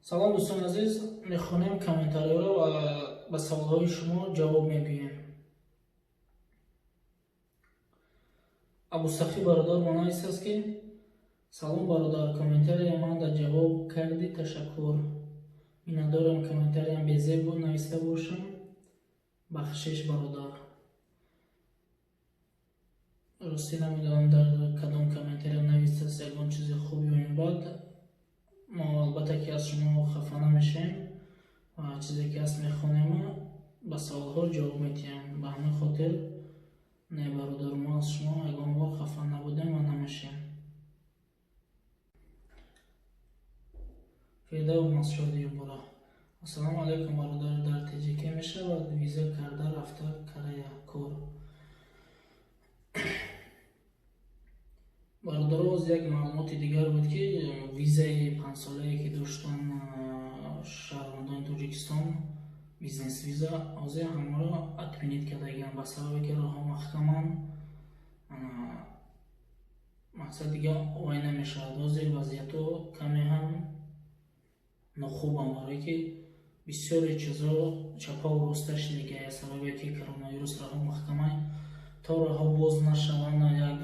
салом дӯстони азиз, мехонем комментариёро ва ба саволҳои шумо ҷавоб мегӯем. абусахӣ бародар монависаст ки салом бародар, комментария ман дар ҷавоб карди ташаккур. Миннатдорам комментариям безеб нависта бошам. Бахшиш бародар. Рости намедонам дар кадом комментария навистаст ягон чизи хуб ё ин бад. мо албатта ки аз шумо хафа намешем ва чизе ки ҳаст мехонем, ба саволҳо ҷавоб медиҳем. Ба ҳамин хотир не бародар, мо аз шумо ягон бор хафа набудем ва намешем. Фирдавс Масъудиёбура: ассалому алайкум бародар, дар таҷикия мешавад виза карда рафта Корея кор? бародароз, як маълумоти дигар буд ки визаи 5 солае ки доштан шаҳрвандони Тоҷикистон, бизнес виза, ҳозир ҳамаро отменит кардагиан ба сабабе ки роҳҳо маҳкаманд, мақсад дига овай намешавад. ҳозир вазъиятҳо каме ҳам нохубанд, барое ки бисёре чизо чапаву роста шидагия сабабе ки коронавирус роҳҳо маҳкаманд. то роҳҳо боз нашаванд, як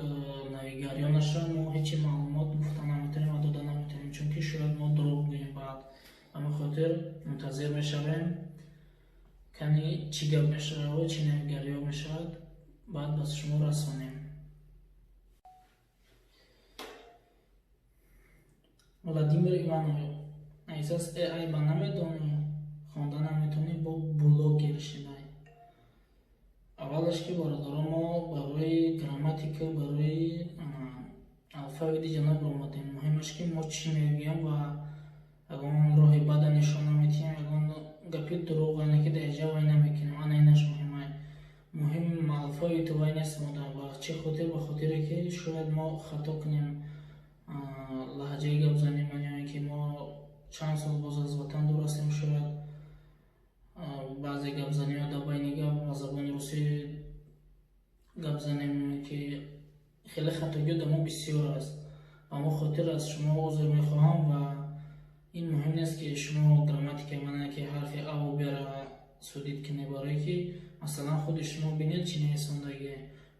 навигарён нашаванд, мо ҳечи маълумот гуфта наметавонем ва дода наметавонем, чунки шояд мо дурӯғ гӯем. Баъд ҳамин хотир мунтазир мешавем кани чӣ гап мешавад, чӣ навигарё мешавад, баъд ба шумо расонем. Владимир Иванов нависаст: ай ба намедонӣ, хонда наметавонӣ, бо блогер шидай. аввалаш ки бародаро, мо барои грамматика, барои алфавити ҷаноб омадем. муҳимаш ки мо чӣ мегӯем ва ягон роҳи бада нишон наметиҳем, ягон гапи дурӯғ ки дар ҷо вай намекунем. ана инаш муҳимай. муҳим алфавити вай нест. ба чӣ хотир? Ба хотире ки шояд мо хато кунем, лаҳҷаи гапзанӣ манёем ки мо чанд сол боз аз ватан дур ҳастем, шояд баъзе гапзаниҳо дар байни гап ба забони русӣ гап занем ки хеле хатогиҳо дар мо бисёр аст. ба мо хотир аз шумо узр мехоҳам ва ин муҳим нест ки шумо грамматика мана ки ҳарфи аву бера судид кунед, барое ки масалан худи шумо бинед чӣ нависондагие,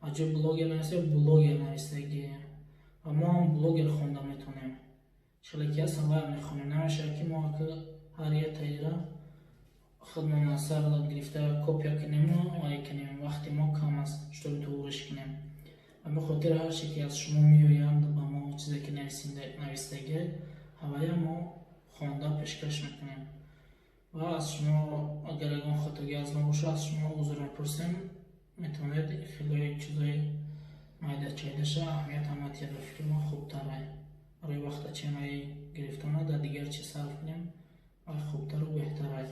аҷо блогер нависта, блогер навистагие ва мо ҳам блогер хонда метавонем. чиле ки ҳаст вай мехонем. намешавад ки мо ҳар як таира худмон аз сар гирифта копия кунем ва кунем. вақти мо кам аст, чтобы тувуриш кунем. ҳамин хотир ҳар чӣ ки аз шумо меоянд ба мо, чизе ки навистагие, ҳавая мо хонда пешкаш мекунем. ва аз шумо агар ягон хатогӣ аз мо бошад, аз шумо узр мепурсем. метавонед хеле чизои майда-чайдаша аҳамият ҳамати дар фикри мо хубтарай. барои вақта чимаи гирифтана дар дигар чиз сарф кунем ва хубтару беҳтарай.